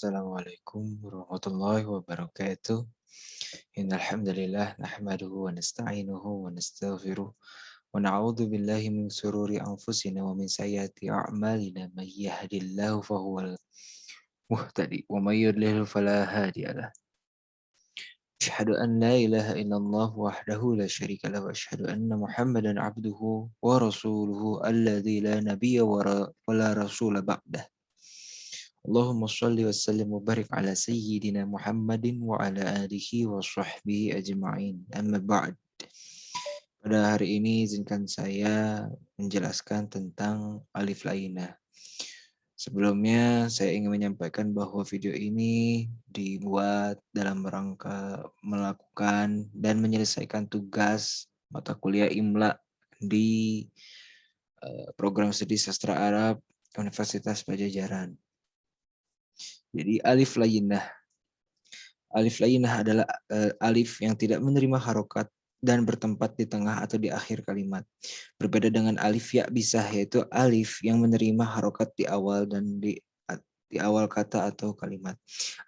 Assalamualaikum warahmatullahi wabarakatuh. Innal hamdalillah nahmaduhu wa nasta'inuhu wa nastaghfiruh wa na'udzu billahi min shururi anfusina wa min sayyiati a'malina may yahdihillahu fahuwal muhtadi wa may yudlil fala hadiyalah. Asyhadu an la ilaha illallah wahdahu la syarika lahu wa asyhadu anna Muhammadan abduhu wa rasuluhu alladzi la nabiyya wa la rasula ba'dah. Allahumma shalli wa sallim wa barik ala sayyidina Muhammadin wa ala alihi wa sahbihi ajma'in. Amma ba'd. Pada hari ini izinkan saya menjelaskan tentang alif lainah. Sebelumnya saya ingin menyampaikan bahwa video ini dibuat dalam rangka melakukan dan menyelesaikan tugas mata kuliah IMLA di program studi sastra Arab Universitas Pajajaran. Jadi alif lainah. Alif lainah adalah alif yang tidak menerima harokat dan bertempat di tengah atau di akhir kalimat. Berbeda dengan alif ya bisah, yaitu alif yang menerima harokat di awal dan di awal kata atau kalimat.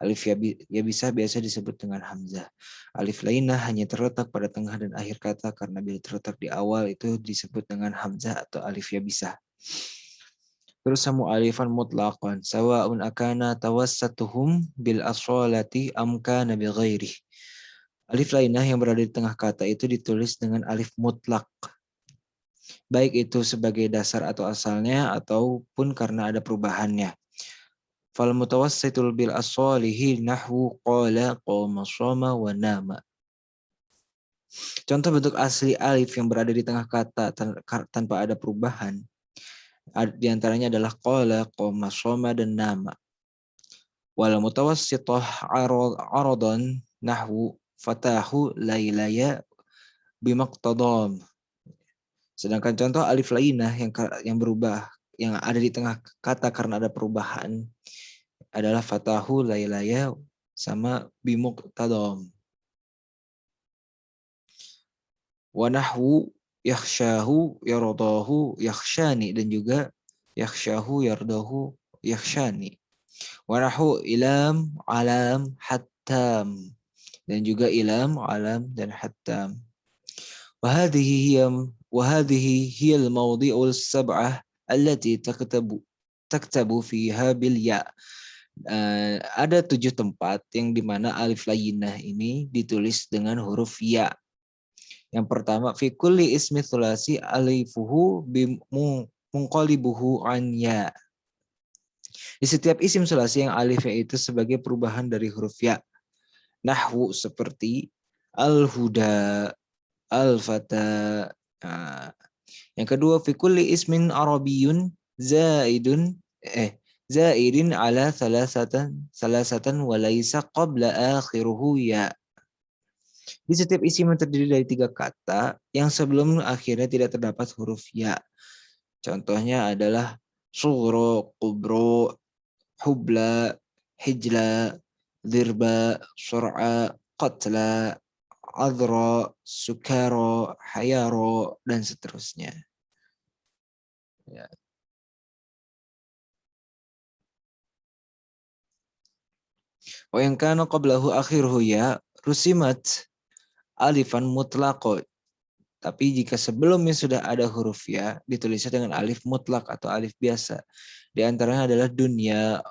Alif ya bisah biasa disebut dengan hamzah. Alif lainah hanya terletak pada tengah dan akhir kata, karena bila terletak di awal itu disebut dengan hamzah atau alif ya bisah. Terus alifan mutlaqan sawa'un akana tawassatuhum bil asolati am kana bi ghairih. Alif lainah yang berada di tengah kata itu ditulis dengan alif mutlak, baik itu sebagai dasar atau asalnya ataupun karena ada perubahannya. Fal mutawassitul bil asalihi nahwu qala qama shoma wa nama. Contoh bentuk asli alif yang berada di tengah kata tanpa ada perubahan di antaranya adalah qala, qoma, shoma, dan nama. Wal mutawassithah aradan nahwu fatahu lailaya bimaqtadam. Sedangkan contoh alif lainah yang berubah, yang ada di tengah kata karena ada perubahan adalah fatahu lailaya sama bimuqtadam. Wa nahwu yakhshahu yardahu yakhshani, dan juga yakhshahu yardahu yakhshani. Wa nahwu ilam alam hattam, dan juga ilam alam dan hattam. Wa hadhihi hiya al-mawdi'ul sab'ah allati taktabu fiha bil ya. Ada 7 tempat yang dimana alif lainah ini ditulis dengan huruf ya. Yang pertama, fi kulli ismi thulasi alifuhu munqalibuhu an ya. Di setiap isim sulasi yang alifnya itu sebagai perubahan dari huruf ya. Nahwu seperti al-huda, al-fata. Nah, yang kedua, fi kulli ismin arabiyun zaidun zaidin ala salasatan wa laisa qabla akhiruhu ya. Di setiap isim yang terdiri dari 3 kata yang sebelum akhirnya tidak terdapat huruf ya. Contohnya adalah sugro, kubro, hubla, hijla, dirba, sur'a, qatla, adra, sukaro, hayaro, dan seterusnya. Ya. Wa yang kana qablahu akhiruhu ya rusimat alifan mutlaqo. Tapi jika sebelumnya sudah ada huruf ya, ditulisnya dengan alif mutlak atau alif biasa. Di antaranya adalah dunya,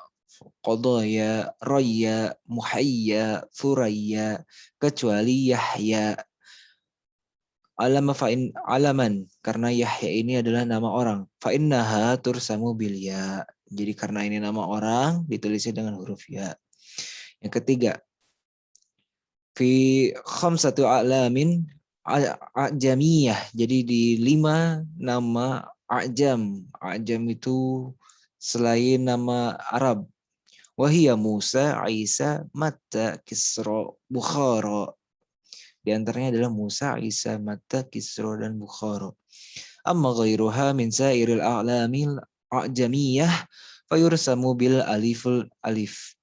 qadaya, raya, muhayya, thuraya, kecuali Yahya. Alaman, karena Yahya ini adalah nama orang. Fa innaha tursamu bil ya. Jadi karena ini nama orang, ditulisnya dengan huruf ya. Yang ketiga, fi khamsatu a'lamin a'jamiyah. Jadi di 5 nama a'jam. A'jam itu selain nama Arab. Wahia Musa, Isa, Matta, Kisra, Bukhara. Di antaranya adalah Musa, Isa, Matta, Kisra, dan Bukhara. Amma ghairuha min sairil a'lamil a'jamiyah fayursamu bil alif.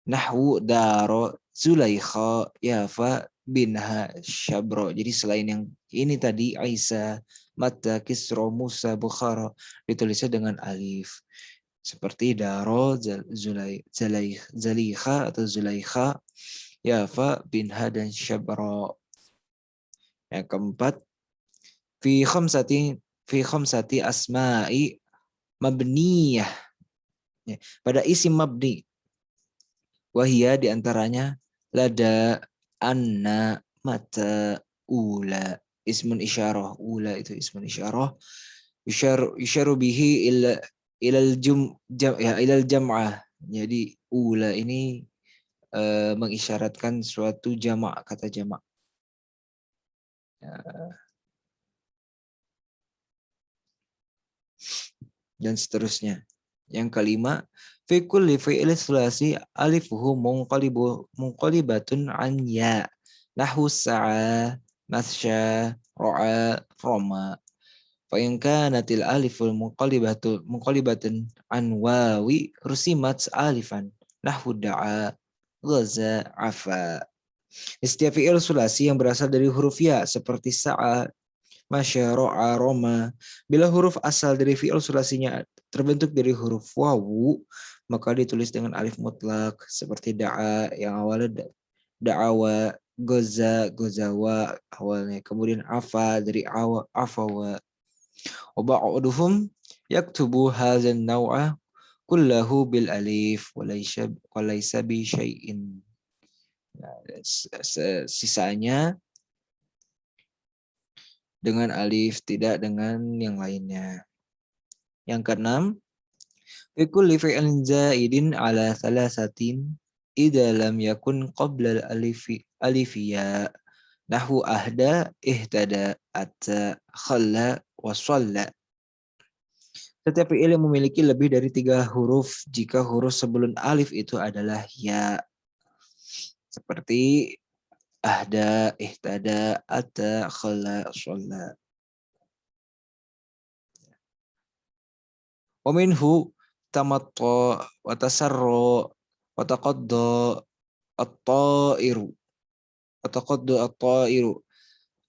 Nahwu daro, Zulaikha, Yafa, binha, Syabro. Jadi selain yang ini tadi, Isa, Matta, Kisra, Musa, Bukhara, ditulisnya dengan alif. seperti Daro, Zalaikha atau Zulaikha, Yafa, Binha, dan Syabra. Yang keempat, fi khamsati asma'i mabniyah. Ya, pada isim mabni. Wahia diantaranya lada, anna, mata, ula. Ismun isyarah. Ula itu ismun isyarah. Yusyaru bihi ilal jam'ah. Jadi ula ini mengisyaratkan suatu jamak, kata jamak. Dan seterusnya. Yang kelima, fi kulli fi'il tsulasi alifuhu munqalibatun an ya. Nahwu sa'a, masya, ra'a, roma. Fa in kanatil aliful munqalibatan an wawi rusimat alifan. Nahwu da'a, ghaza, afa. Setiap fi'il sulasi yang berasal dari huruf ya seperti sa'a, masya, ro'a, roma. Bila huruf asal dari fi'il sulasinya terbentuk dari huruf wawu, maka ditulis dengan alif mutlak seperti da'a yang awalnya da'awa, goza, gozawa awalnya. Kemudian afa dari awa, afawa. Wa ba'duhum yaktubu hadzal naw'a kullahu bil alif wa laysa bi syai'in. Nah, sisanya dengan alif, tidak dengan yang lainnya. Yang keenam, fi kulli fi'lin zaidin ala thalathatin idza lam yakun qabla alifiya. Nahwu ahda, ihtada, atta, khalla, wa shalla. Setiap fi'il yang memiliki lebih dari 3 huruf jika huruf sebelum alif itu adalah ya. Seperti ahda, ihtada, atta, khalla, shalla. Wa minhu tamatta wa tasarra wa taqadda at-ta'iru wa taqadda at-ta'iru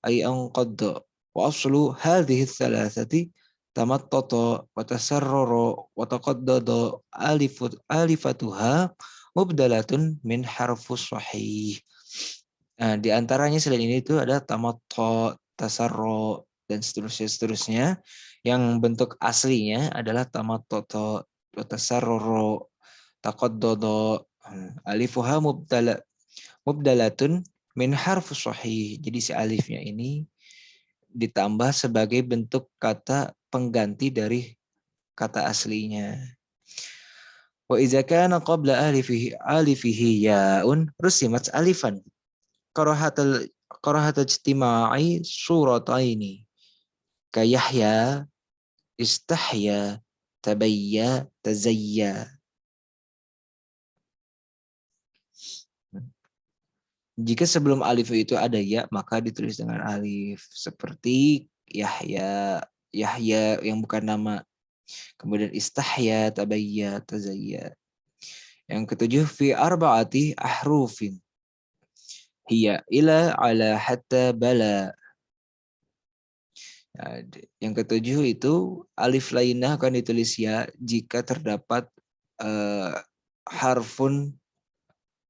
ay anqadda wa aslu hadhihi thalathati tamattata wa tasarrara wa taqaddada alifatuha mubdalatun min harfus sahih. Nah, di antaranya selain ini itu ada tamatta, tasarro, dan seterusnya yang bentuk aslinya adalah tamattata, tasarroro, taqaddodo. Alifuha mubdalatun min harfu sahih. Jadi si alifnya ini ditambah sebagai bentuk kata pengganti dari kata aslinya. Wa idza kana qabla alifihi ya'un rusimat alifan. Karahatul ijtima'i surataini kayahya, istahya, tabayya, tazayya. Jika sebelum alif itu ada ya, maka ditulis dengan alif. Seperti Yahya, Yahya yang bukan nama. Kemudian istahya, tabayya, tazayya. Yang ketujuh, fi arba'ati ahrufin. Hiya, ila, ala, hatta, bala. Nah, yang ketujuh itu alif lainah akan ditulis ya jika terdapat harfun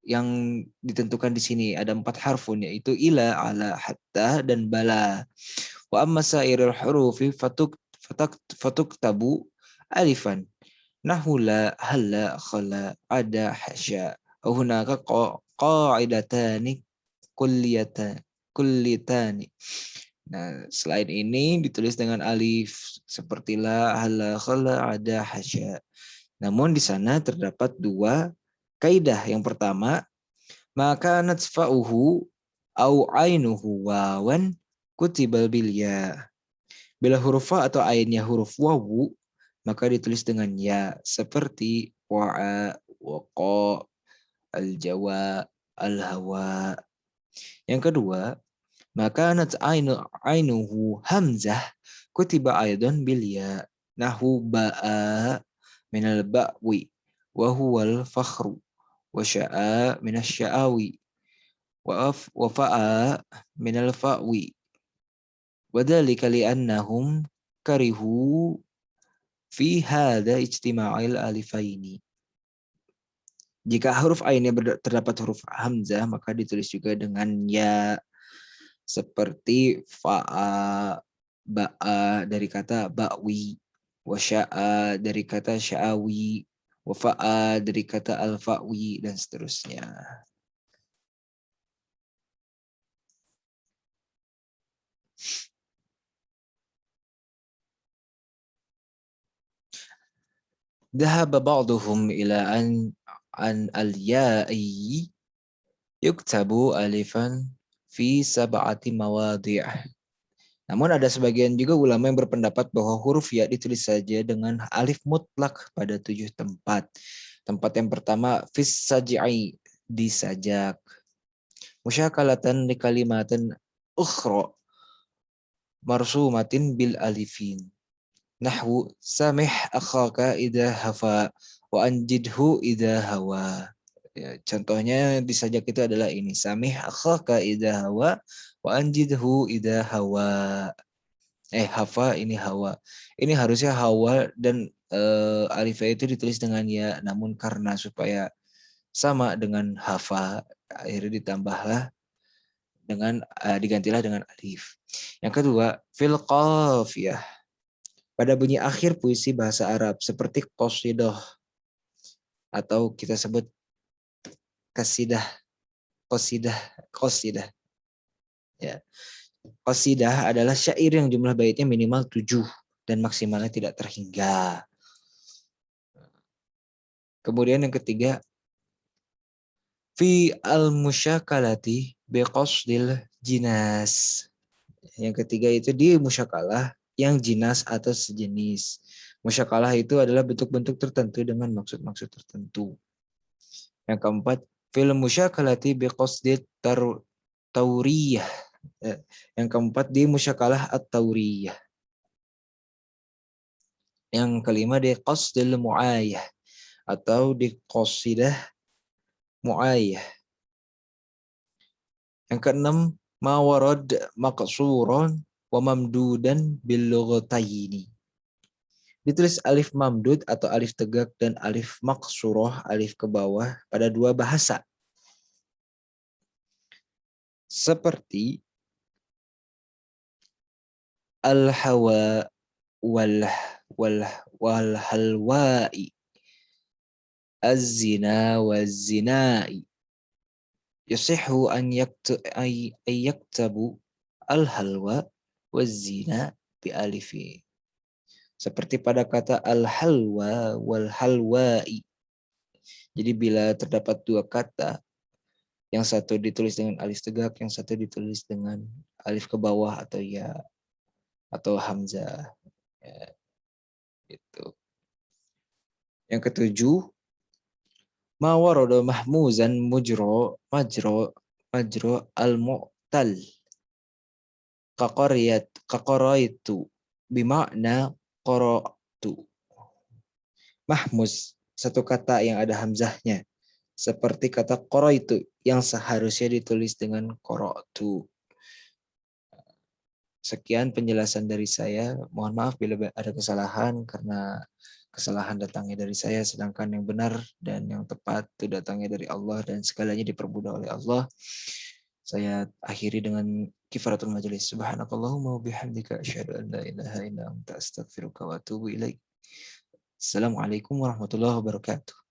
yang ditentukan di sini. Ada 4 harfun yaitu ila, ala, hatta, dan bala. Wa amma sairul hurufi fatuktabu alifan. Nahu la, halla, khala, ada, hasya. Hunaka qa'idatani kullitani. Nah, selain ini ditulis dengan alif seperti la, hala, khala, ada, hasya. Namun di sana terdapat 2 kaidah. Yang pertama, maka natsfa'uhu au ainuhu wawan kutibal bil ya. Bila huruf fa atau ainnya huruf wawu, maka ditulis dengan ya seperti wa'a, waqa, al-jawa, al-hawa. Yang kedua, maka ainuhu hamzah kutiba aidan bil ya. Nahu ba'a minal ba'wi wa huwal fakhru wa sya'a minas sya'awi wa fa'a minal fa'wi wa dzalika li'annahum karihu fi hadza ijtima'il alifaini. Jika huruf ainnya terdapat huruf hamzah, maka ditulis juga dengan ya, seperti fa'a, ba'a dari kata ba'wi, wa sya'a dari kata sya'awi, wa fa'a dari kata al-fa'wi, dan seterusnya. Dhahaba ba'duhum ila an al-ya'i yuktabu alifan fi sab'ati mawadhi'. Namun ada sebagian juga ulama yang berpendapat bahwa huruf ya ditulis saja dengan alif mutlak pada 7 tempat. Tempat yang pertama fis saj'i, di sajak. Musyakalatan li kalimatin ukhra marsumatin bil alifin. Nahwu samih akhaka idha hafa wa anjidhu idha hawa. Ya, contohnya di sajak itu adalah ini. Samih akhaka idha hawa wa anjidhu idha hawa. Hafa ini hawa. Ini harusnya hawa dan alifnya itu ditulis dengan ya, namun karena supaya sama dengan hafa, akhirnya ditambahlah dengan digantilah dengan alif. Yang kedua, fil qafiyah. Pada bunyi akhir puisi bahasa Arab seperti qasidah atau kita sebut kasidah, qasidah. Ya. Qasidah adalah syair yang jumlah baitnya minimal 7 dan maksimalnya tidak terhingga. Kemudian yang ketiga, fi al-musyakalati biqasdil jinas. Yang ketiga itu di musyakalah yang jinas atau sejenis. Musyakalah itu adalah bentuk-bentuk tertentu dengan maksud-maksud tertentu. Yang keempat, fil musyakalati biqasdit tauriyah. Yang keempat, di musyakalah at-tauriyah. Yang kelima, di qasdil mu'ayah atau di qasidah mu'ayah. Yang keenam, ma warad maqsuran wa mamdudan bil lughataini. Ditulis alif mamdud atau alif tegak dan alif maqsurah, alif ke bawah pada 2 bahasa. Seperti al-hawa wal halwa'i, az-zina waz-zina'i. Yasihu an yaktabu al-halwa waz-zina bi alifi. Seperti pada kata al-halwa wal halwa'i. Jadi bila terdapat 2 kata, yang satu ditulis dengan alif tegak, yang satu ditulis dengan alif ke bawah atau ya atau hamzah. Ya, itu. Yang ketujuh, ma warada mahmuzan majro al-mu'tal kaqaraitu bima'na qara'tu. Mahmuz, satu kata yang ada hamzahnya, seperti kata qara'tu yang seharusnya ditulis dengan qara'tu. Sekian penjelasan dari saya. Mohon maaf bila ada kesalahan karena kesalahan datangnya dari saya, sedangkan yang benar dan yang tepat itu datangnya dari Allah dan segalanya dipermudah oleh Allah. Saya akhiri dengan kifaratul majelis. Subhanakallahumma wa bihamdika asyhadu an la ilaha illa anta astaghfiruka wa atubu ilaik. Assalamualaikum warahmatullahi wabarakatuh.